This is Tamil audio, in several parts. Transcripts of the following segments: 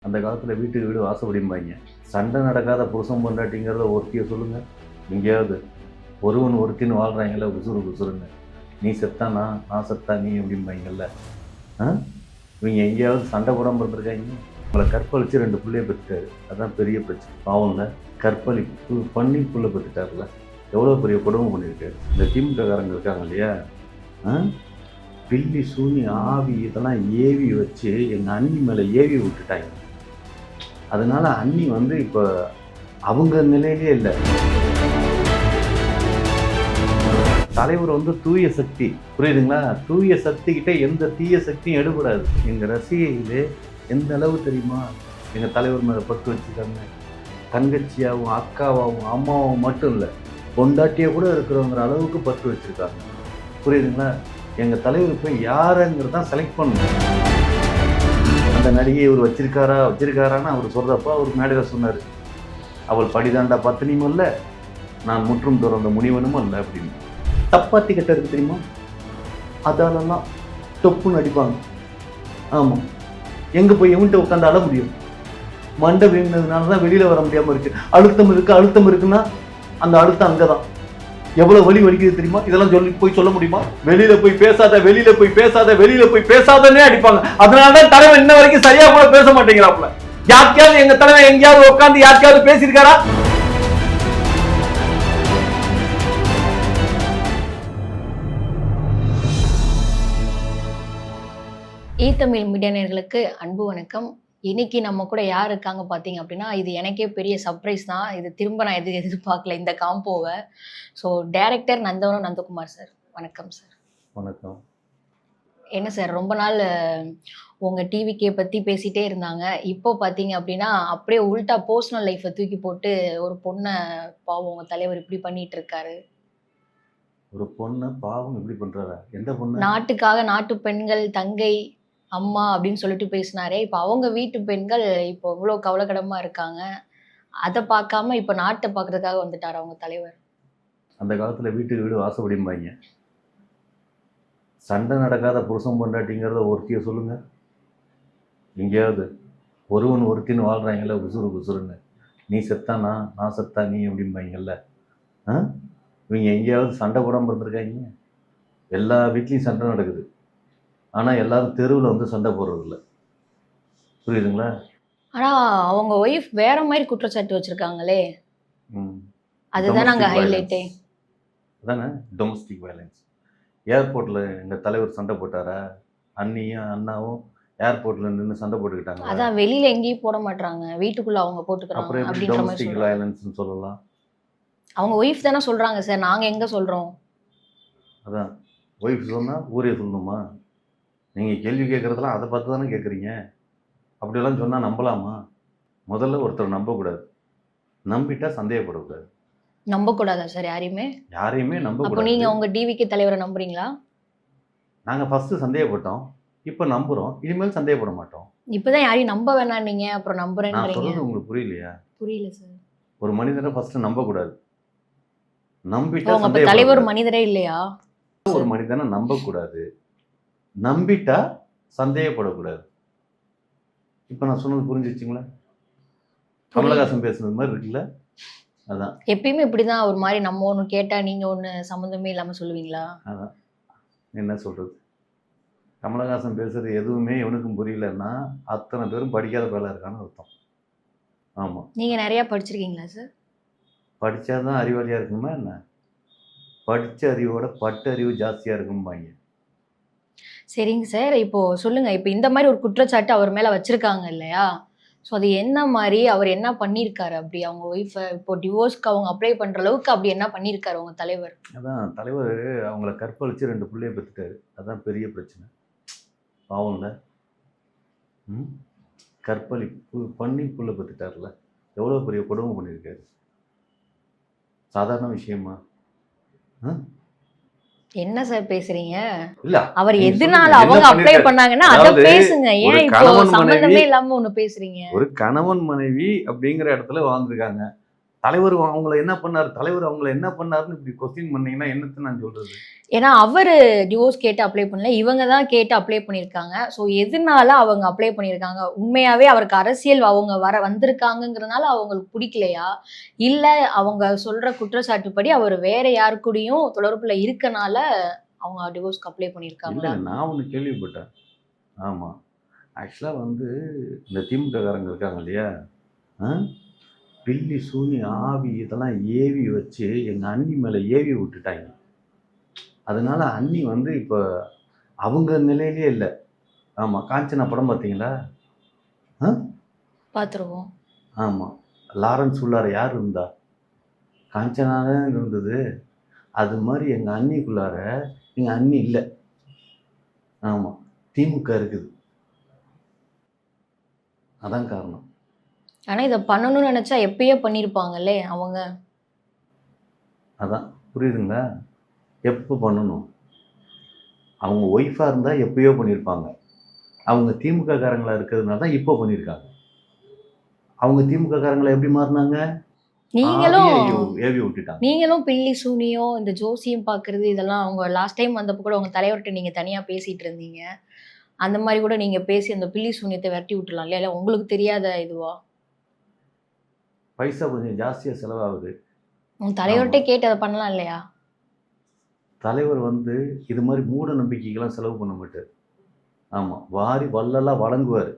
அந்த காலத்தில் வீட்டுக்கு வீடு வாசப்படிம்பாங்க. சண்டை நடக்காத புருஷன் பொண்டாட்டிங்கிறத ஒருத்தியை சொல்லுங்கள். எங்கேயாவது ஒருவன் ஒருத்தின்னு வாழ்கிறாங்கல்ல உசுறு உசுருன்னு. நீ செத்தா நான் செத்தா நீ அப்படிம்பாங்கல்ல. இவங்க எங்கேயாவது சண்டை போடாமல் இருந்திருக்காங்க. உங்களை கற்பழித்து 2 பிள்ளைய பெற்றுட்டாரு. அதுதான் பெரிய பிரச்சனை. பாவம்ல கற்பழிப்பு பண்ணி புள்ள பெற்றுட்டார்ல. எவ்வளோ பெரிய கொடுமை பண்ணியிருக்காரு. இந்த திமுககாரங்க இருக்காங்க இல்லையா, பில்லி சூனி ஆவி இதெல்லாம் ஏவி வச்சு எங்கள் அண்ணி மேலே ஏவி விட்டுட்டாங்க. அதனால அண்ணி இப்போ அவங்க நிலையிலே இல்லை. தலைவர் தூய சக்தி, புரியுதுங்களா? தூய சக்திக்கிட்ட எந்த தீய சக்தியும் எடுபடாது. எங்கள் ரசிகையிலே எந்த அளவு தெரியுமா எங்கள் தலைவர் மேலே பட்டு வச்சுருக்காங்க. தங்கச்சியாகவும் அக்காவாகவும் அம்மாவும் மட்டும் இல்லை, பொண்டாட்டியை கூட இருக்கிறவங்கிற அளவுக்கு பட்டு வச்சுருக்காங்க. புரியுதுங்களா? எங்கள் தலைவர் போய் யாருங்கிறதான் செலக்ட் பண்ணணும். அந்த நடிகை இவர் வச்சிருக்காரான்னு அவர் சொல்கிறப்ப அவர் மேடையில் சொன்னார், அவள் படிதாண்டா பத்தினியும் இல்லை, நான் முற்றும் துறந்த முனிவனும் இல்லை அப்படின்னு. தப்பாத்தி கட்ட இருக்கு தெரியுமா, அதாலெல்லாம் தொப்புன்னு அடிப்பாங்க. ஆமாம், எங்கே போய் எவன்கிட்ட உட்காந்து அழ முடியும்? மண்டை வீங்கினதுனால தான் வெளியில் வர முடியாமல் இருக்குது. அழுத்தம் இருக்குன்னா அந்த அழுத்தம் அங்கே தான். எவ்வளோ வலிக்குது தெரியுமா? இதெல்லாம் சொல்ல முடியுமா? வெளியில் போய் பேசாதன்னே அடிப்பாங்க. அதனால தான் தலைவன் இன்ன வரைக்கும் சரியா கூட பேச மாட்டேங்கிறாப்புல. யாருக்காவது எங்க தலைவன் எங்கேயாவது உட்காந்து யாருக்காவது பேசியிருக்காரா? ஈத்தமிழ் மீடியா நேயர்களுக்கு அன்பு வணக்கம். இன்னைக்கு நம்ம கூட யார் இருக்காங்க பார்த்தீங்க அப்படின்னா, இது எனக்கே பெரிய சர்ப்ரைஸ் தான். இது திரும்ப நான் எதிர்பார்க்கல இந்த காம்போவை. ஸோ டைரக்டர் நந்தகுமார் சார், வணக்கம் சார். வணக்கம். என்ன சார், ரொம்ப நாள் உங்கள் டிவிக்கே பற்றி பேசிகிட்டே இருந்தாங்க. இப்போ பார்த்தீங்க அப்படின்னா அப்படியே உல்ட்டா பர்சனல் லைஃப்பை தூக்கி போட்டு ஒரு பொண்ணை பாவம் உங்கள் தலைவர் இப்படி பண்ணிட்டு இருக்காரு. ஒரு பொண்ணை பாவம் இப்படி பண்ணுறாரா? எந்த பொண்ணு? நாட்டுக்காக நாட்டு பெண்கள் தங்கை அம்மா அப்படின்னு சொல்லிட்டு பேசினாரே, இப்போ அவங்க வீட்டு பெண்கள் இப்போ இவ்வளோ கவலைக்கிடமா இருக்காங்க. அதை பார்க்காம இப்போ நாட்டை பார்க்கறதுக்காக வந்துட்டார் அவங்க தலைவர். அந்த காலத்தில் வீட்டுக்கு வீடு வாசப்படிம்பாங்க. சண்டை நடக்காத புருஷன் பொண்டாட்டிங்கிறத ஒருத்தியை சொல்லுங்க. எங்கேயாவது ஒருவன் ஒருத்தின்னு வாழ்கிறாங்கல்ல உசுறு உசுருன்னு. நீ செத்தா நான் செத்தா நீ அப்படிம்பாங்கல்ல. இவங்க எங்கேயாவது சண்டை போடாமல் இருந்திருக்காங்க. எல்லா வீட்லேயும் சண்டை நடக்குது. ஆனால் எல்லாரும் தெருவில் சண்டை போடுறதில்ல. புரியுதுங்களா? ஆனால் அவங்க ஒய்ஃப் வேற மாதிரி குற்றச்சாட்டு வச்சுருக்காங்களே, அதுதான் நாங்கள் ஹைலைட்டே. அதானே டொமஸ்டிக் வயலன்ஸ். ஏர்போர்ட்டில் எங்கள் தலைவர் சண்டை போட்டாரா? அண்ணியும் அண்ணாவும் ஏர்போர்ட்டில் நின்று சண்டை போட்டுக்கிட்டாங்க. அதான் வெளியில் எங்கேயும் போட மாட்டாங்க, வீட்டுக்குள்ளே அவங்க போட்டுக்கிறாங்க. அப்புறம் எப்படி டொமஸ்டிக் வயலன்ஸ்னு சொல்லலாம்? அவங்க ஒய்ஃப் தானே சொல்கிறாங்க சார், நாங்கள் எங்கே சொல்கிறோம்? அதான் ஒய்ஃப் சொன்னால் ஊரே சொல்லணுமா? நீங்கள் கேள்வி கேட்குறதெல்லாம் அதை பார்த்து தானே கேட்குறீங்க. அப்படியெல்லாம் சொன்னால் நம்பலாமா? முதல்ல ஒருத்தர் நம்பக்கூடாது, நம்பிட்டா சந்தேகப்படக்கூடாது. நம்பக்கூடாதா சார் யாரையுமே? யாரையுமே நம்பக்கூடாது. அப்போ நீங்கள் உங்கள் டிவிக்கு தலைவரை நம்புறீங்களா? நாங்கள் ஃபஸ்ட்டு சந்தேகப்பட்டோம், இப்போ நம்புகிறோம், இனிமேல் சந்தேகப்பட மாட்டோம். இப்போ தான் யாரையும் நம்ப வேணாம் நீங்கள், அப்புறம் நம்புறேன்னு நான் சொல்கிறது உங்களுக்கு புரியலையா? புரியல சார். ஒரு மனிதனை ஃபஸ்ட்டு நம்பக்கூடாது, நம்பிட்டா உங்க தலைவர் மனிதரே இல்லையா? ஒரு மனிதனை நம்பக்கூடாது, நம்பிட்டா சந்தேகப்படக்கூடாது. இப்போ நான் சொன்னது புரிஞ்சிச்சிங்களா? கமலஹாசன் பேசுனது மாதிரி இருக்குல்ல? அதான் எப்பயுமே இப்படிதான் ஒரு மாதிரி நம்ம ஒன்று கேட்டால் நீங்கள் ஒன்று சம்மந்தமே இல்லாமல் சொல்லுவீங்களா? அதான் என்ன சொல்கிறது, கமலஹாசன் பேசுகிறது எதுவுமே எவனுக்கும் புரியலன்னா அத்தனை பேரும் படிக்காத பேராக இருக்கான்னு அர்த்தம். ஆமாம். நீங்கள் நிறையா படிச்சிருக்கீங்களா சார்? படித்தா தான் அறிவாளியாக இருக்கணுமா என்ன? படித்த அறிவோட பட்டு அறிவு ஜாஸ்தியாக இருக்கும்பாங்க. சரிங்க சார், இப்போது சொல்லுங்கள், இப்போ இந்த மாதிரி ஒரு குற்றச்சாட்டு அவர் மேலே வச்சுருக்காங்க இல்லையா? ஸோ அது என்ன மாதிரி, அவர் என்ன பண்ணியிருக்காரு? அப்படி அவங்க ஒய்ஃபை இப்போ டிவோர்ஸ்க்கு அவங்க அப்ளை பண்ணுற அளவுக்கு அப்படி என்ன பண்ணியிருக்காரு அவங்க தலைவர்? அதான் தலைவர் அவங்கள கற்பழித்து 2 பிள்ளைய பெற்றுட்டாரு. அதுதான் பெரிய பிரச்சனை. பாவம்ல, கற்பழிப்பு பண்ணி புள்ள பெற்றுட்டார்ல. எவ்வளோ பெரிய கொடுமை பண்ணியிருக்காரு. சாதாரண விஷயமா? என்ன சார் பேசுறீங்க? இல்ல, அவர் எதனால அவங்க அப்ளை பண்ணாங்கன்னா அத பேசுங்க. ஏன் இப்போ சம்பந்தமே இல்லாம ஒன்னு பேசுறீங்க? ஒரு கணவன் மனைவி அப்படிங்கிற இடத்துல வாழ்ந்துருக்காங்க. தலைவர் அவங்கள என்ன பண்ணாரு, தலைவர் அவங்கள என்ன பண்ணாருன்னு இப்படி கொஸ்டின் பண்ணீங்கன்னா என்னத்த நான் சொல்றது? ஏன்னா அவரு டிவோர்ஸ் கேட்டு அப்ளை பண்ணல. இவங்க தான் கேட்டு அப்ளை பண்ணியிருக்காங்க. ஸோ எதனால அவங்க அப்ளை பண்ணியிருக்காங்க? உண்மையாவே அவருக்கு அரசியல் அவங்க வந்திருக்காங்கங்கிறனால அவங்களுக்கு பிடிக்கலையா? இல்ல அவங்க சொல்ற குற்றச்சாட்டுப்படி அவர் வேற யாரு கூடயும் தொடர்புல இருக்கனால அவங்க டிவோர்ஸ்க்கு அப்ளை பண்ணியிருக்காங்களா? இல்லங்க, நான் ஒண்ணு கேள்விப்பட்டேன். ஆமா. ஆக்சுவலா வந்து இந்த திமுககாரங்க இருக்காங்க இல்லையா? ஆ? பில்லி, சூனி, ஆவி இதெல்லாம் ஏவி வச்சு எங்க அண்ணி மேல ஏவி விட்டுட்டாய்ங்க. அதனால அண்ணி வந்து இப்ப அவங்க நிலையிலேயே இல்ல. ஆமா. காஞ்சனா படம் பார்த்தீங்களா? ஆ? பார்த்துருவோம். ஆமா. லாரன்ஸ் உள்ளார யார் இருந்தா? காஞ்சனா தானே இருந்தது. அது மாரி எங்க அண்ணிக்குள்ளார எங்க அண்ணி இல்ல. ஆமா. திமுக இருக்குது. அதான் காரணம். ஆனா இத பண்ணணும்னு நெனச்சா எப்பயோ பண்ணியிருப்பாங்களே அவங்க. அதான். புரியுதுங்களா? எப்ப பண்ணணும்? அவங்க ஒய்ஃபா இருந்தா எப்பயோ பண்ணியிருப்பாங்க. அவங்க திமுக காரங்களா இருக்கிறதுனால தான் இப்போ பண்ணியிருக்காங்க. அவங்க திமுக காரங்களா எப்படி மாறுனாங்க? ஆவிய நீங்களும் ஏவி விட்டுட்டாங்க. நீங்களும் பில்லி சூனியம், இந்த ஜோசியம் பார்க்கறது இதெல்லாம் அவங்க லாஸ்ட் டைம் வந்தப்போ கூட உங்க தலைவர்ட்ட நீங்க தனியா பேசிட்டு இருந்தீங்க. அந்த மாரி கூட நீங்க பேசி அந்த பில்லி சூனியத்த விரட்டி விட்டுறலாம் இல்லையா? இல்ல உங்களுக்கு தெரியாத இதுவா? பைசா கொஞ்சம் ஜாஸ்தியா செலவாகுது. உங்க ஆமா. தலைவர்ட்டே கேட்டு அத பண்ணலாம் இல்லையா? தலைவர் வந்து இது மாரி மூட நம்பிக்கைக்கெல்லாம் செலவு பண்ண மாட்டாரு. ஆமா. வாரி வள்ளலா வழங்குவாரு.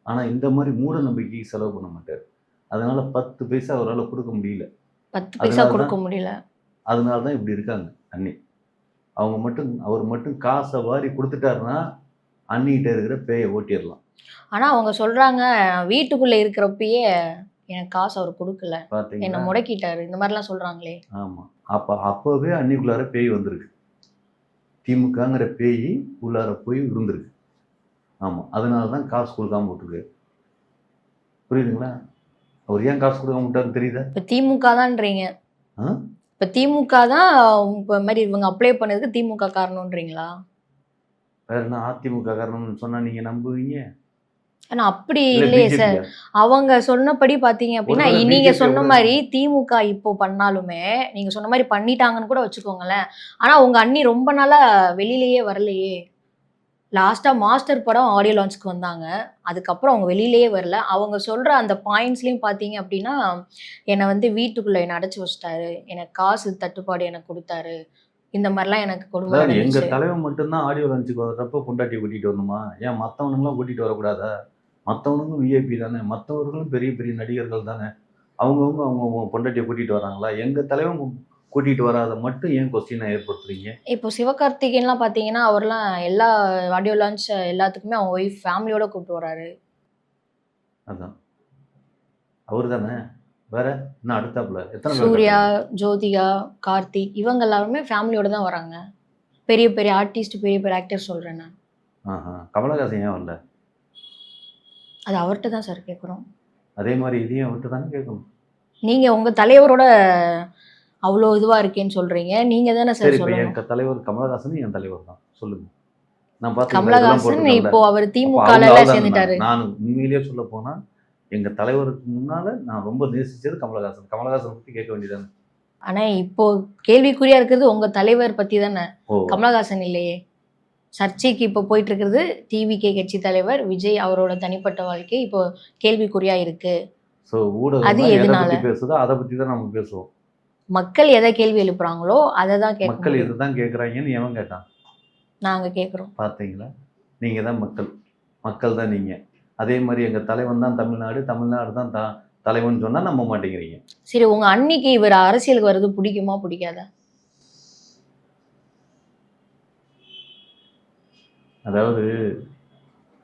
ஆனா இந்த மாரி மூட நம்பிக்கைக்கு செலவு பண்ண மாட்டாரு. அதனால 10 பைசா அவரால குடுக்க முடியல. 10 பைசா அதனால தான் குடுக்க முடியல. அதனால தான் இப்படி இருக்காங்க அண்ணி. அவர் மட்டும் காச வாரி குடுத்துட்டாருன்னா, அண்ணிகிட்ட இருக்கிற பேய ஓட்டிறலாம். ஆனா அவங்க சொல்றாங்க, வீட்டுக்குள்ள இருக்கிறப்பயே எனக்கு காசு அவரு குடுக்கல. என்ன பார்த்தீங்களா? முடக்கிட்டாரு. இந்த மாரிலாம் சொல்றாங்களே. ஆமா. அப்பவே அண்ணிக்குள்ளார பேய் வந்திருக்கு. திமுகங்கிற பேயி உள்ளார போய் இருந்திருக்கு. ஆமா. அதனால தான் காசு குடுக்காம விட்டுருக்காரு. புரியுதுங்களா? அவர் ஏன் காசு குடுக்காம விட்டாருன்னு தெரியுதா? இப்ப திமுக தான்றீங்க. ஆ? இப்ப திமுக தான் இப்ப மாரி இவங்க அப்ளை பண்ணதுக்கு திமுக காரணம்ன்றீங்களா? வேற என்ன அதிமுக காரணம்னு சொன்னா நீங்க நம்புவீங்க? ஆனா அப்படி இல்ல இல்லையே சார். பிஜேபியா? அவங்க சொன்னபடி பார்த்தீங்க அப்டின்னா, ஒருவேள நீங்க சொன்ன பிஜேபியோட மாரி திமுக இப்போ பண்ணாலுமே, நீங்க சொன்ன மாரி பண்ணிட்டாங்கன்னு கூட வச்சுக்கோங்களேன். ஆனா உங்க அண்ணி ரொம்ப நாளா வெளியிலேயே வரலையே. லாஸ்ட்டா மாஸ்டர் படம் ஆடியோ லான்ச்க்கு வந்தாங்க. அதுக்கப்புறம் அவங்க வெளியிலேயே வரல. அவங்க சொல்ற அந்த பாயிண்ட்ஸ்லயும் பார்த்தீங்க அப்டின்னா, என்ன வந்து வீட்டுக்குள்ள என்ன அடைச்சு வச்சுட்டாரு. எனக்கு காசு தட்டுப்பாடு எனக்கு குடுத்தாரு. இந்த மாரிலாம் எனக்கு கொடும அதாவது எங்க நடந்துச்சு. தலைவன் மட்டும் தான் ஆடியோ லான்ச்சுக்கு வர்றப்ப பொண்டாட்டிய கூட்டிட்டு வரணுமா? ஏன் மத்தவனுங்கலாம் கூட்டிட்டு வரக்கூடாதா? மத்தவனுங்களும் விஐபி தானே! மத்தவர்களும் பெரிய பெரிய நடிகர்கள் தானே! அவங்க பொண்டாட்டிய கூட்டிட்டு வராங்களா? எங்க தலைவன் கூட்டிட்டு வராத மட்டும் ஏன் கொஸ்டின ஏற்படுத்துறீங்க? இப்போ சிவகார்த்திகேயன்லாம் பார்த்தீங்கன்னா, அவர்லாம் எல்லா ஆடியோ லான்ச் எல்லாத்துக்குமே அவங்க ஒய்ஃப் ஃபேமிலியோட கூப்பிட்டு வராரு. அதான். அவரு தானே! வேற? இன்னும் அடுத்தாப்புல எத்தன பேர் சூர்யா, காட்டுறீங்க? ஜோதிகா, கார்த்திக் இவங்க எல்லாருமே ஃபேமிலியோட தான் வராங்க. பெரிய பெரிய ஆர்டிஸ்ட், பெரிய பெரிய ஆக்டர் சொல்றேன் நான். ஆஹா. கமலஹாசன் ஏன் வரல? அது அவர்ட்ட தான் சார் கேட்கணும். அதே மாரி இதையும் அவர்ட்ட தானே கேட்கணும். நீங்க உங்க தலைவரோட அவ்ளோ இதுவா இருக்கேன்னு சொல்றீங்க. நீங்க தானே சரி, சார் இப்ப சொல்லணும். என் தலைவர் கமலஹாசனும் என் தலைவர் தான். சொல்லுங்க. நான் பார்த்தீங்களா இதெல்லாம் கமலஹாசன் போட்டிருக்கேன்ல. இப்போ அவரு அப்ப அவங்க திமுகலலாம் ஆள் தானே நானு. சேர்ந்துட்டாரு. நானு உண்மையிலேயே சொல்லப்போனா, எங்க தலைவருக்கு முன்னால நான் ரொம்ப நேசிச்சது கமலஹாசன். கமலஹாசன பத்தி கேட்க வேண்டியது தானே! ஆனா இப்போ கேள்விக்குறியா இருக்கிறது உங்க தலைவர் பத்தி தானே. ஓ! கமலஹாசன் இல்லையே. சர்ச்சைக்கு இப்போ போயிட்டு இருக்கிறது டிவிகே கட்சி தலைவர் விஜய் அவரோட தனிப்பட்ட வாழ்க்கை இப்போ கேள்விக்குறியா இருக்கு. ஸோ அது ஊடகம்லாம் எத எதனால? பத்தி பேசுதோ, அத பத்தி தான் நம்ம பேசுவோம். மக்கள் எத கேள்வி எழுப்புறாங்களோ, அத தான் கேட்க மக்கள் முடியும். இதுதான் கேட்குறாங்கன்னு எவன் கேட்டான்? நாங்க கேட்குறோம். பார்த்தீங்களா? நீங்க தான் மக்கள். மக்கள் தான் நீங்க. அதே மாரி எங்க தலைவன் தான் தமிழ்நாடு, தமிழ்நாடு தான் தலைவன் சொன்னா நம்ப மாட்டேங்கிறீங்க. சரி உங்க அண்ணிக்கு இவர் அரசியலுக்கு வர்றது பிடிக்குமா? பிடிக்காதா? அதாவது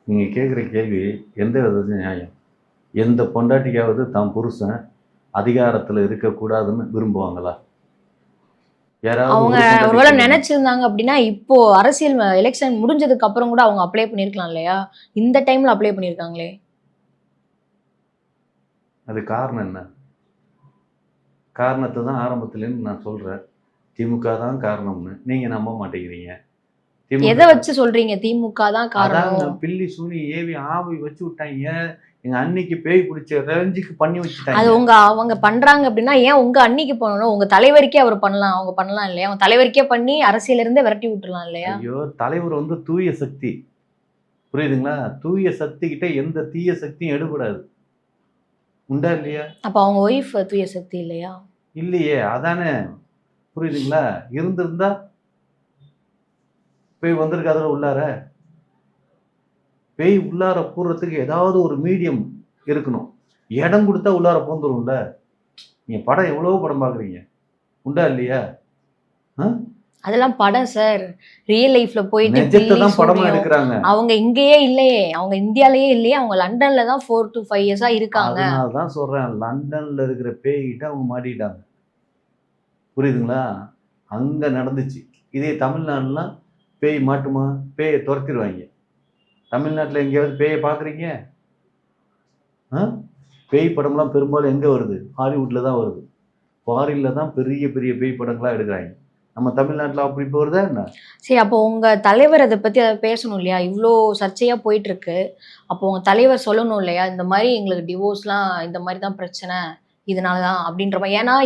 நீங்க கேட்குற கேள்வி எந்த விதத்துல நியாயம்? எந்த பொண்டாட்டிக்காவது தான் புருஷன் அதிகாரத்துல இருக்கக்கூடாதுன்னு விரும்புவாங்களா? யாராவது அவங்க ஒரு பொண்டாட்டி ஒருவேள சொல்லுங்க. நெனச்சிருந்தாங்க அப்டின்னா, இப்போ அரசியல் எலக்ஷன் முடிஞ்சதுக்கு அப்புறம் கூட அவங்க அப்ளை பண்ணியிருக்கலாம் இல்லையா? இந்த டைம்ல அப்ளை பண்ணியிருக்காங்களே! அது காரணம் என்ன? காரணத்த தான் ஆரம்பத்துலேருந்து நான் சொல்றேன். திமுக தான் காரணம்னு. நீங்க நம்ப மாட்டேங்கிறீங்க. எதை வச்சு சொல்றீங்க திமுக தான் காரணம்? அதாங்க பில்லி சூனி ஏவி ஆவி வச்சு விட்டாங்க. எங்க அன்னைக்கு பேய் பிடிச்ச ரேஞ்சுக்கு பண்ணி அது வச்சுட்டாங்க. அவங்க பண்றாங்க அப்படின்னா ஏன் உங்க அன்னிக்கு பண்ணணும்? உங்க தலைவருக்கே அவர் பண்ணலாம், அவங்க பண்ணலாம் இல்லையா? அவங்க தலைவருக்கே பண்ணி அரசியல இருந்தே விரட்டி விட்டுறலாம் இல்லையா? ஐயோ, தலைவர் வந்து தூய சக்தி, புரியுதுங்களா? தூய சக்தி கிட்ட எந்த தீய சக்தியும் எடுபடாது. உண்டா இல்லையா? அப்ப அவங்க ஒய்ஃப் தூய சக்தி இல்லையா? இல்லையே, அதானே. புரியுதுங்களா? இருந்திருந்தா பேய் வந்திருக்காதுல உள்ளார. பேய் உள்ளார போறதுக்கு ஏதாவது ஒரு மீடியம் இருக்கணும். இடம் கொடுத்தா உள்ளார போந்துரும்ல. நீங்க படம் எவ்வளவோ படம் பாக்குறீங்க, உண்டா இல்லையா? அதெல்லாம் படம் சார். ரியல் லைஃப்ல போயிட்டு நிஜத்தை பில்லி தான் படமா சூனியம் எடுக்கிறாங்க. அவங்க இங்கேயே இல்லையே, அவங்க இந்தியாலயே இல்லையே, அவங்க லண்டன்ல தான் 4 to 5 இயர்ஸா இருக்காங்க. அதனாலதான் சொல்றேன், லண்டன்ல இருக்கிற பேய்கிட்ட அவங்க மாட்டிக்கிட்டாங்க. புரியுதுங்களா? அங்க நடந்துச்சு. இதே தமிழ்நாடுலாம் பேய் மாட்டுமா? பேயை துரத்திடுவாங்க. தமிழ்நாட்டில் எங்கேயாவது பேயை பார்க்குறீங்க? பேய் படம்லாம் பெரும்பாலும் எங்கே வருது? ஹாலிவுட்டில் தான் வருது. ஃபாரின்ல தான் பெரிய பெரிய பேய் படங்களாக எடுக்கிறாங்க. நம்ம தமிழ்நாட்டில் அப்படி போகிறதா என்ன? சரி, அப்போ உங்க தலைவர் அதை பத்தி பேசணும் இல்லையா? இவ்வளோ சர்ச்சையா போயிட்டு இருக்கு. அப்போ உங்க தலைவர் சொல்லணும் இல்லையா? இந்த மாதிரி எங்களுக்கு டிவோர்ஸ்லாம் இந்த மாதிரி தான் பிரச்சனை, இதனால தான் அப்படின்ற மாதிரி. ஏன்னா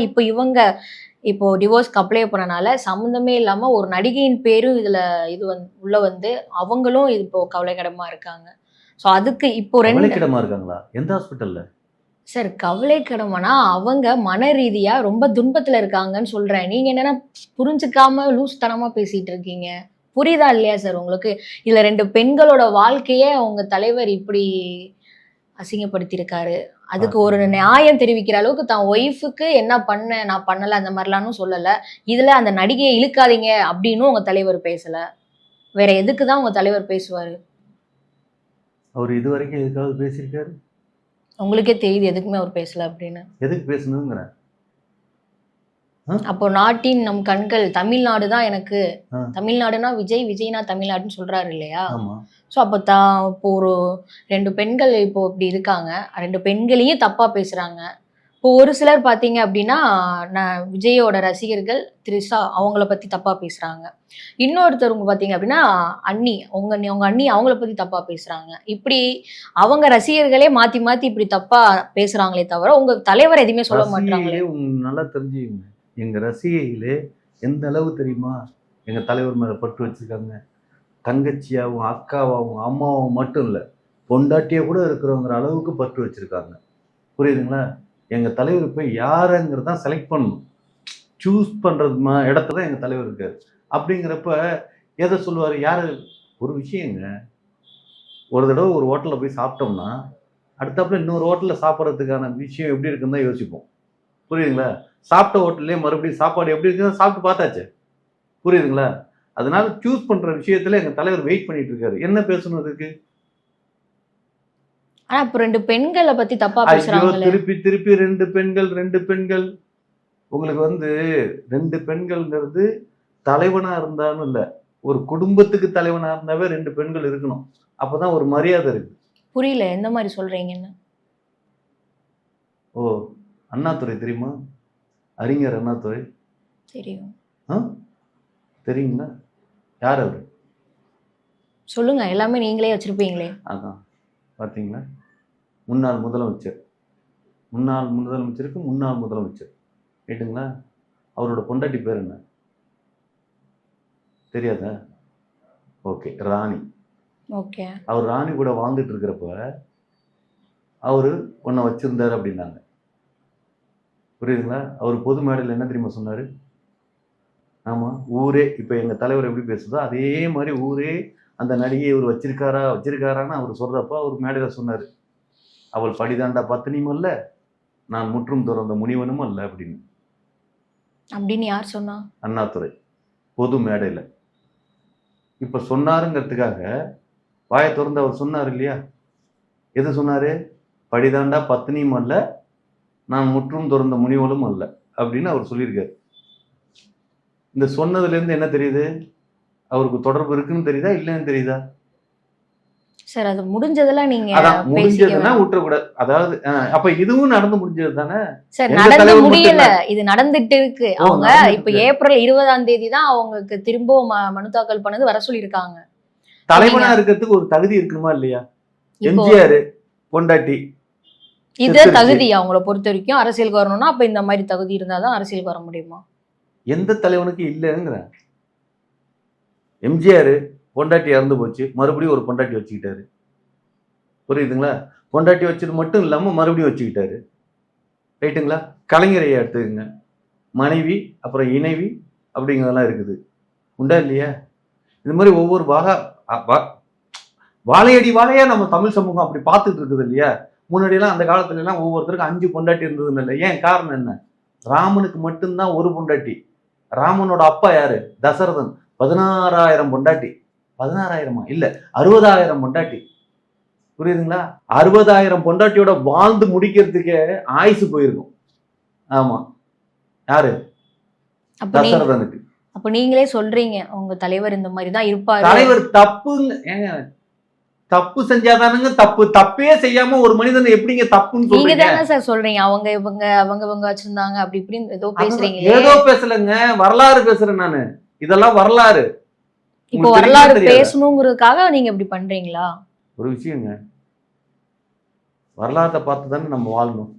இப்போ டிவோர்ஸ்க்கு அப்ளை பண்ணனால சம்மந்தமே இல்லாம ஒரு நடிகையின் பேரும் இதுல உள்ள வந்து அவங்களும் இது இப்போ கவலைக்கிடமா இருக்காங்க. ஸோ அதுக்கு இப்போ கவலைக்கிடமா இருக்காங்களா? எந்த ஹாஸ்பிட்டல்ல? சார் கவலைக்கிடமானா அவங்க மன ரீதியா ரொம்ப துன்பத்துல இருக்காங்கன்னு சொல்றேன். நீங்க என்னன்னா புரிஞ்சுக்காம லூஸ்தனமா பேசிட்டு இருக்கீங்க. புரியுதா இல்லையா சார் உங்களுக்கு? இதுல 2 பெண்களோட வாழ்க்கையே உங்க தலைவர் இப்படி அசிங்கப்படுத்தியிருக்காரு. அதுக்கு ஒரு நியாயம் தெரிவிக்கிற அளவுக்கு தான் ஒய்ஃபுக்கு என்ன பண்ண நான் பண்ணல அந்த மாதிரிலாம்னு சொல்லல. இதுல அந்த நடிகையை இழுக்காதீங்க அப்படின்னு உங்க தலைவர் பேசல. வேற எதுக்கு தான் உங்க தலைவர் பேசுவாரு? அவர் இது வரைக்கும் எதுக்காவது பேசியிருக்காரு? உங்களுக்கே தெரியுது எதுக்குமே அவர் பேசல அப்படின்னு. எதுக்கு பேசணுங்கிறேன்? அப்போ நாட்டின் நம் கண்கள் தமிழ்நாடு தான் எனக்கு, தமிழ்நாடுனா விஜய், விஜய்னா தமிழ்நாடுன்னு சொல்றாரு இல்லையா? ஸோ அப்போ இப்போ ஒரு 2 பெண்கள் இப்போ இப்படி இருக்காங்க. 2 பெண்களையும் தப்பா பேசுறாங்க. இப்போ ஒரு சிலர் பார்த்தீங்க அப்படின்னா விஜயோட ரசிகர்கள் த்ரிஷா அவங்கள பத்தி தப்பா பேசுறாங்க. இன்னொருத்தவங்க பார்த்தீங்க அப்படின்னா உங்க அண்ணி அவங்கள பத்தி தப்பா பேசுறாங்க. இப்படி அவங்க ரசிகர்களே மாத்தி மாத்தி இப்படி தப்பா பேசுறாங்களே தவிர உங்க தலைவர் எதுவுமே சொல்ல மாட்டாங்களே. நல்லா தெரிஞ்சுக்கங்க, எங்க ரசிகைகளே எந்த அளவு தெரியுமா எங்க தலைவர் மேல பட்டு வச்சிருக்காங்க. தங்கச்சியாவும் அக்காவாவும் அம்மாவும் மட்டும் இல்லை, பொண்டாட்டியா கூட இருக்கிறவங்கிற அளவுக்கு பட்டு வச்சிருக்காங்க. புரியுதுங்களா? எங்க தலைவர் போய் யாருங்கிறதான் செலக்ட் பண்ணணும். சூஸ் பண்றது இடத்துல தான் எங்க தலைவர் இருக்காரு. அப்படிங்கிறப்ப எதை சொல்லுவாரு? யாரு? ஒரு விஷயங்க, ஒரு தடவை ஒரு ஹோட்டலில் போய் சாப்பிட்டோம்னா அடுத்தாப்புல இன்னொரு ஹோட்டலில் சாப்பிட்றதுக்கான விஷயம் எப்படி இருக்குன்னு தான் யோசிப்போம். புரியுதுங்களா? சாப்பிட்ட ஹோட்டல்லே மறுபடியும் சாப்பாடு எப்படி இருக்குன்னு சாப்பிட்டு பார்த்தாச்சு. புரியுதுங்களா? அதனால சூஸ் பண்ற விஷயத்துல எங்க தலைவர் வெயிட் பண்ணிட்டு இருக்காரு. என்ன பேசணும் அதுக்கு? ஆனா இப்ப 2 பெண்களை பத்தி தப்பா பேசுறாங்க. திருப்பி திருப்பி 2 பெண்கள். உங்களுக்கு வந்து 2 பெண்கள்ங்கிறது தலைவனா இருந்தாலும் இல்ல, ஒரு குடும்பத்துக்கு தலைவனா இருந்தாவே 2 பெண்கள் இருக்கணும். அப்பதான் ஒரு மரியாதை இருக்கு. புரியல, எந்த மாதிரி சொல்றீங்கன்னு? ஓ, அண்ணாதுரை தெரியுமா? அறிஞர் அண்ணாதுரை தெரியும். தெரியுங்களா? யார் அவரு? சொல்லுங்க, எல்லாமே நீங்களே வச்சிருப்பீங்களே. அதான் பார்த்தீங்களா, முன்னாள் முதலமைச்சருக்கு முன்னாள் முதலமைச்சர் கேட்டுங்களா? அவரோட பொண்டாட்டி பேர் என்ன தெரியாதா? ஓகே, ராணி. ஓகே, அவர் ராணி கூட வாழ்ந்துட்டு இருக்கிறப்ப அவரு ஒன்ன வச்சிருந்தாரு அப்படின்னாங்க. புரியுதுங்களா? அவர் பொது மேடையில் என்ன தெரியுமா சொன்னாரு? ஆமா, ஊரே இப்ப எங்க தலைவர் எப்படி பேசுதோ அதே மாதிரி ஊரே அந்த நடிகை இவர் வச்சிருக்காரான்னு அவர் சொல்றப்ப அவர் மேடையில சொன்னாரு, அவள் படிதாண்டா பத்தினியும் அல்ல, நான் முற்றும் துறந்த முனிவனும் அல்ல அப்படின்னு. அப்படின்னு யார் சொன்னா? அண்ணாதுரை பொது மேடையில. இப்ப சொன்னாருங்கிறதுக்காக வாயை திறந்து அவர் சொன்னார் இல்லையா? எது சொன்னாரு? படிதாண்டா பத்தினியும் அல்ல, நான் முற்றும் துறந்த முனிவனும் அல்ல அப்படின்னு அவர் சொல்லியிருக்காரு. இந்த சொன்னதுல இருந்து என்ன தெரியுது? அவருக்கு தொடர்பு இருக்குன்னு தெரியுதா இல்லைன்னு தெரியுதா? சார் அது முடிஞ்சதெல்லாம் நீங்க அதான் பேசிக்க முடிஞ்சதுன்னா வேணாம். விட்டுறக்கூடாது. அதாவது அப்ப இதுவும் நடந்து முடிஞ்சது தானே. சார் எந்த நடந்து தலைவர் முடியல, மட்டும் இது நடந்துட்டு இருக்கு. ஓ, அவங்க நடந்துட்டு இப்ப இருக்கு. ஏப்ரல் 20ஆம் தேதி தான் அவங்களுக்கு திரும்பவும் மனு தாக்கல் பண்ணது வர சொல்லியிருக்காங்க. தலைவனா இருக்கிறதுக்கு ஒரு தகுதி இருக்குமா இல்லையா? இப்போ எம்ஜிஆர் பொண்டாட்டி இத செத்துருச்சு. தகுதி அவங்கள பொறுத்த வரைக்கும் அரசியலுக்கு வரணும்னா அப்ப இந்த மாதிரி தகுதி இருந்தாதான் அரசியலுக்கு வர முடியுமா? எந்த தலைவனுக்கு இல்லைங்கிற. எம்ஜிஆர் பொண்டாட்டி இறந்து போச்சு, மறுபடியும் ஒரு பொண்டாட்டி வச்சுக்கிட்டாரு. புரியுதுங்களா? பொண்டாட்டி வச்சது மட்டும் இல்லாம மறுபடியும் வச்சுக்கிட்டாரு. ரைட்டுங்களா? கலைஞரை எடுத்துக்கங்க, மனைவி அப்புறம் இணைவி அப்படிங்கிறதெல்லாம் இருக்குது. உண்டா இல்லையா? இந்த மாதிரி ஒவ்வொரு வாழையடி வாழையா நம்ம தமிழ் சமூகம் அப்படி பார்த்துட்டு இருக்குது இல்லையா? முன்னாடியெல்லாம் அந்த காலத்துல எல்லாம் ஒவ்வொருத்தருக்கும் 5 பொண்டாட்டி இருந்ததுன்னு இல்லை. ஏன் காரணம் என்ன? ராமனுக்கு மட்டும்தான் ஒரு பொண்டாட்டி. ராமனோட அப்பா யாரு? தசரதன். 16,000 பொண்டாட்டி. 16,000 இல்ல 60,000 பொண்டாட்டி. புரியுதுங்களா? 60,000 பொண்டாட்டியோட வாழ்ந்து முடிக்கிறதுக்கே ஆயுசு போயிருக்கும். ஆமா. யாரு? தசரதனுக்கு. அப்ப நீங்களே சொல்றீங்க உங்க தலைவர் இந்த மாதிரி தான் இருப்பாரு. தலைவர் தப்புங்க. ஏங்க தப்பு செஞ்சாதானுங்க தப்பு. தப்பே செய்யாம ஒரு மனிதன் எப்படிங்க தப்புன்னு நீங்க சொல்றீங்க? தானே சார் சொல்றீங்க அவங்க இவங்க வச்சிருந்தாங்க அப்படி இப்படின்னு ஏதோ பேசுறீங்க. ஏதோ பேசலங்க, வரலாறு பேசுறேன் நானு. இதெல்லாம் வரலாறு. இப்போ உங்களுக்கு வரலாறு தெரியுமா தெரியாதா? பேசணுங்கிறதுக்காக நீங்க இப்படி பண்றீங்களா? ஒரு விஷயங்க, வரலாற்றை பார்த்து தானே நம்ம வாழணும்.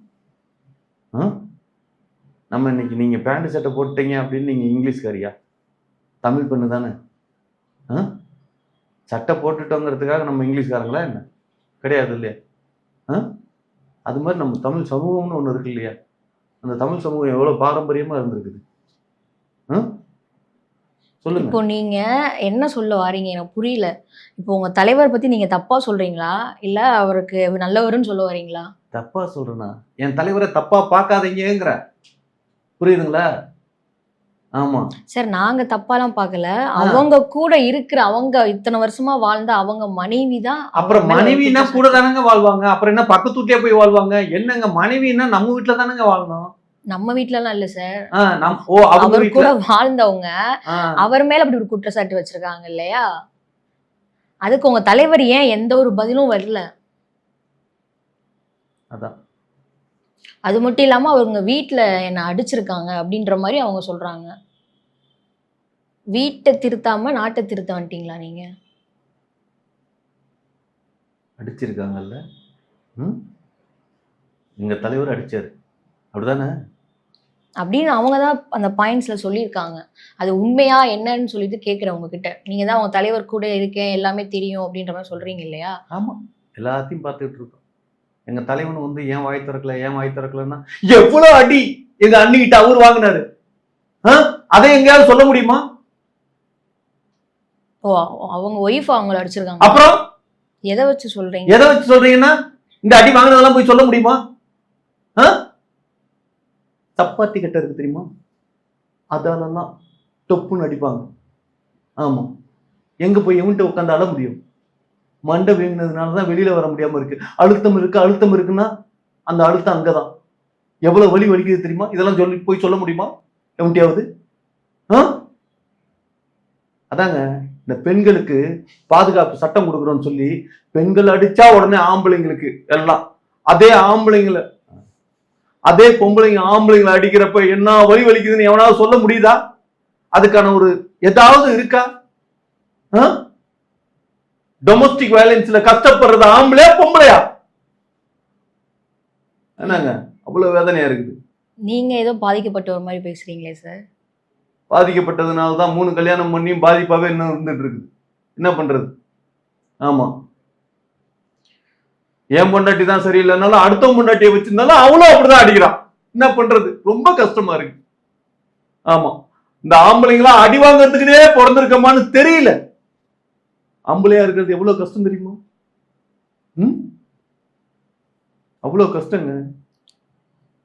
நம்ம இன்னைக்கு நீங்க பேண்ட் சட்டை போட்டீங்க அப்படின்னு நீங்க இங்கிலீஷ்காரியா? தமிழ் பெண்ணு தானே. சட்டை போட்டுட்டோங்கிறதுக்காக நம்ம இங்கிலீஷ்காரங்களா என்ன? கிடையாது இல்லையா? அது மாதிரி நம்ம தமிழ் சமூகம்னு ஒன்று இருக்கு இல்லையா? அந்த தமிழ் சமூகம் எவ்வளவு பாரம்பரியமா இருந்திருக்குது. சொல்லுங்க. இப்போ நீங்க என்ன சொல்ல வாரீங்க எனக்கு புரியல. இப்போ உங்க தலைவர் பத்தி நீங்க தப்பா சொல்றீங்களா இல்ல அவருக்கு நல்லவருன்னு சொல்ல வரீங்களா? தப்பா சொல்றேனா? என் தலைவரை தப்பா பார்க்காதீங்கிற. புரியுதுங்களா? ஆமா சார் நாங்க தப்பாலாம் பார்க்கல. அவங்க கூட இருக்கிற அவங்க இத்தனை வருஷமா வாழ்ந்த அவங்க மனைவி தான். அப்புறம் மனைவினா கூட தானங்க வாழ்வாங்க. அப்புறம் என்ன பக்கத்து வீட்லயே போய் வாழ்வாங்க? என்னங்க மனைவினா நம்ம வீட்டுல தானங்க வாழணும். நம்ம வீட்ல எல்லாம் இல்ல சார். அவங்க அவர் கூட வீட்டுல வாழ்ந்தவங்க அவர் மேல அப்படி ஒரு குற்றச்சாட்டு வச்சிருக்காங்க இல்லையா? அதுக்கு உங்க தலைவர் ஏன் எந்த ஒரு பதிலும் வரல? அதான். அது மட்டும் இல்லாம அவங்க வீட்டுல என்ன அடிச்சிருக்காங்க அப்படின்ற மாதிரி அவங்க சொல்றாங்க. வீட்டை திருத்தாம நாட்டை திருத்த வந்துட்டீங்களா நீங்க? அடிச்சிருக்காங்கல்ல. எங்க தலைவர் அடிச்சாரு, அப்படிதானே? அப்படின்னு அவங்க தான் அந்த பாயிண்ட்ஸ்ல சொல்லியிருக்காங்க. அது உண்மையா என்னன்னு சொல்லிட்டு கேட்குறவங்க கிட்ட. நீங்க தான் உங்க தலைவர் கூட இருக்கேன் எல்லாமே தெரியும் அப்படின்ற மாதிரி சொல்றீங்க இல்லையா? ஆமா, எல்லாத்தையும் பார்த்துட்டு இருக்கோம். எங்க தலைவன் வந்து ஏன் வாய் திறக்கலன்னா எவ்வளவு அடி எங்க அண்ணிக்கிட்ட அவர் வாங்கினாரு. அதை எங்கேயாவது சொல்ல முடியுமா? ஓ, அவங்க ஒய்ஃப் அவங்கள அடிச்சிருக்காங்க. அப்புறம் எதை வச்சு சொல்றீங்க? எதை வச்சு சொல்றீங்கன்னா இந்த அடி வாங்கினதெல்லாம் போய் சொல்ல முடியுமா? சப்பாத்தி கட்ட இருக்கு தெரியுமா? அதெல்லாம் தொப்புன்னு அடிப்பாங்க. ஆமா, எங்க போய் எவன்ட்டு உட்காந்து அழ முடியும்? மண்டை வீங்கினதுனாலதான் வெளியில வர முடியாம இருக்கு. அழுத்தம் இருக்குன்னா அந்த அழுத்தம் அங்கதான். எவ்வளவு வலி வலிக்குது தெரியுமா? இதெல்லாம் சொல்லி போய் சொல்ல முடியுமா எவன்ட்டியாவது? அதாங்க இந்த பெண்களுக்கு பாதுகாப்பு சட்டம் கொடுக்குறோம்னு சொல்லி பெண்கள் அடிச்சா உடனே ஆம்பளைங்களுக்கு எல்லாம், அதே பொம்பளைங்க ஆம்பளைங்களை அடிக்கிறப்ப என்ன வலி வலிக்குதுன்னு எவனாவது சொல்ல முடியுதா? அதுக்கான ஒரு ஏதாவது இருக்கா? டொமஸ்டிக் வயலன்ஸ்ல கஷ்டப்படுறது ஆம்பளையா பொம்பளையா? என்னங்க அவ்வளவு வேதனையா இருக்குது. நீங்க ஏதோ பாதிக்கப்பட்ட ஒரு மாதிரி பேசுறீங்களே சார். பாதிக்கப்பட்டதுனாலதான் 3 கல்யாணம் பண்ணி பாதிப்பாவே இன்னும் இருந்துட்டு இருக்குது. என்ன பண்றது? ஆமா, என் பொண்டாட்டி தான் சரியில்லைனாலும் அடுத்த பொண்டாட்டியை வச்சிருந்தாலும் அவளும் அப்படிதான் அடிக்கிறான். என்ன பண்றது? ரொம்ப கஷ்டமா இருக்கு. ஆமா, இந்த ஆம்பளைங்களா அடி வாங்கறதுக்குனே பிறந்திருக்கமான்னு தெரியல. ஆம்பளையா இருக்கிறது எவ்வளவு கஷ்டம் தெரியுமா? அவ்வளவு கஷ்டங்க.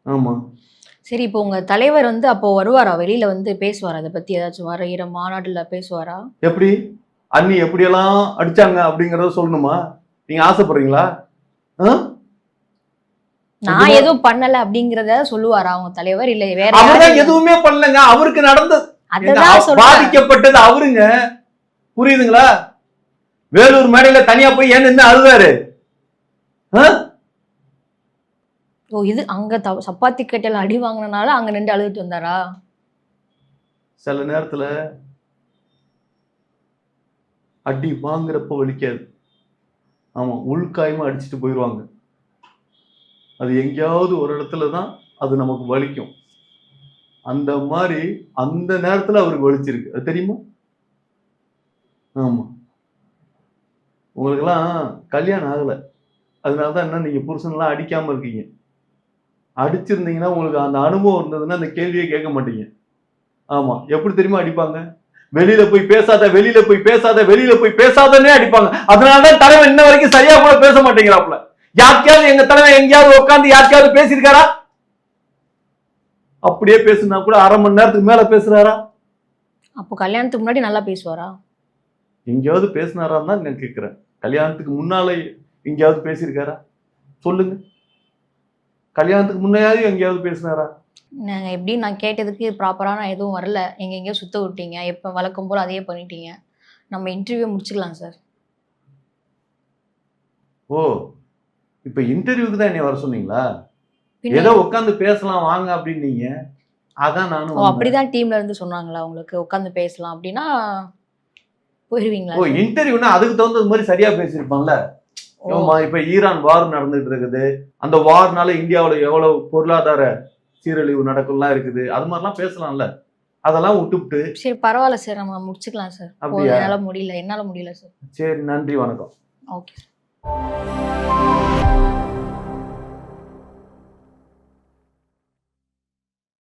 ஆமா. சரி, இப்போ உங்க தலைவர் வந்து அப்போ வருவாரா? வெளியில வந்து பேசுவாரா? அதை பத்தி ஏதாச்சும் வரைகிற மாநாட்டுல பேசுவாரா? எப்படி அண்ணி எப்படியெல்லாம் அடிச்சாங்க அப்படிங்கறத சொல்லணுமா? நீங்க ஆசைப்படுறீங்களா? நான் எதுவும் பண்ணல அப்படிங்கறத சொல்லுவாரா அவங்க தலைவர்? இல்ல வேற அவர்தான் எதுவுமே பண்ணலங்க. அவருக்கு நடந்தது, பாதிக்கப்பட்டது அவருங்க. புரியுதுங்களா? வேலூர் மேடையில தனியா போய் ஏன் நின்று அழுதாரு? ஓ இது அங்க சப்பாத்தி கட்டையில அடி வாங்கினால அங்க நின்று அழுதுட்டு வந்தாரா? சில நேரத்துல அடி வாங்குறப்ப வலிக்காது. ஆமா, உள்காயமா அடிச்சுட்டு போயிடுவாங்க. அது எங்கேயாவது ஒரு இடத்துல தான் அது நமக்கு வலிக்கும். அந்த மாதிரி அந்த நேரத்துல அவருக்கு வலிச்சிருக்கு. அது தெரியுமா? ஆமா. உங்களுக்கெல்லாம் கல்யாணம் ஆகல. அதனாலதான் என்ன நீங்க புருஷன்லாம் அடிக்காம இருக்கீங்க. அடிச்சிருந்தீங்கன்னா உங்களுக்கு அந்த அனுபவம் இருந்ததுன்னா அந்த கேள்வியே கேட்க மாட்டீங்க. ஆமா, எப்படி தெரியுமா அடிப்பாங்க? வெளியில போய் பேசாத, வெளியில போய் பேசாத, வெளியில போய் பேசாதன்னே அடிப்பாங்க. அதனாலதான் தலைவன் இன்ன வரைக்கும் சரியா கூட பேச மாட்டேங்கிறாப்ல. யாருக்காவது எங்க தலைவன் எங்கேயாவது உட்காந்து யாருக்காவது பேசியிருக்காரா? அப்படியே பேசுனா கூட அரை மணி நேரத்துக்கு மேல பேசுறாரா? அப்போ கல்யாணத்துக்கு முன்னாடி நல்லா பேசுவாரா? எங்கேயாவது பேசினாரான்னு தான் நான் கேட்கிறேன். கல்யாணத்துக்கு முன்னாலே எங்கேயாவது பேசியிருக்காரா? சொல்லுங்க. கல்யாணத்துக்கு முன்னையாவது எங்கேயாவது பேசினாரா? நாங்க எப்படி நான் கேட்டதுக்கு ப்ராப்பரான எதுவும் வரல. எங்கெங்கேயோ சுத்த விட்டீங்க. எப்போ வழக்கம் போல் அதையே பண்ணிட்டீங்க. நம்ம இன்டர்வியூ முடிச்சுக்கலாம் சார். ஓ, இப்ப இன்டர்வியூக்கு தான் என்னை வர சொன்னீங்களா? பின்ன ஏதோ உட்காந்து பேசலாம் வாங்க அப்படின்னீங்க. அதான் நானும் ஓ வந்தேன். அப்படிதான் டீம்ல இருந்து சொன்னாங்களா உங்களுக்கு உட்காந்து பேசலாம் அப்படின்னா போயிருவீங்களா ஓ, சார்? இன்டர்வியூனா அதுக்கு தகுந்தது மாதிரி சரியா பேசியிருப்பான்ல. ஓ ஆமா, இப்ப ஈரான் வார் நடந்துட்டு இருக்குது. அந்த வார்னால இந்தியாவுல எவ்வளவு பொருளாதார சீரழிவு நடக்கும்லாம் இருக்குது. அது மாதிரிலாம் பேசலாம்ல. அதெல்லாம் விட்டுவிட்டு சரி பரவாயில்ல சார், நம்ம முடிச்சுக்கலாம் சார். அப்படியா? என்னால முடியல சார். சரி, நன்றி, வணக்கம். ஓகே.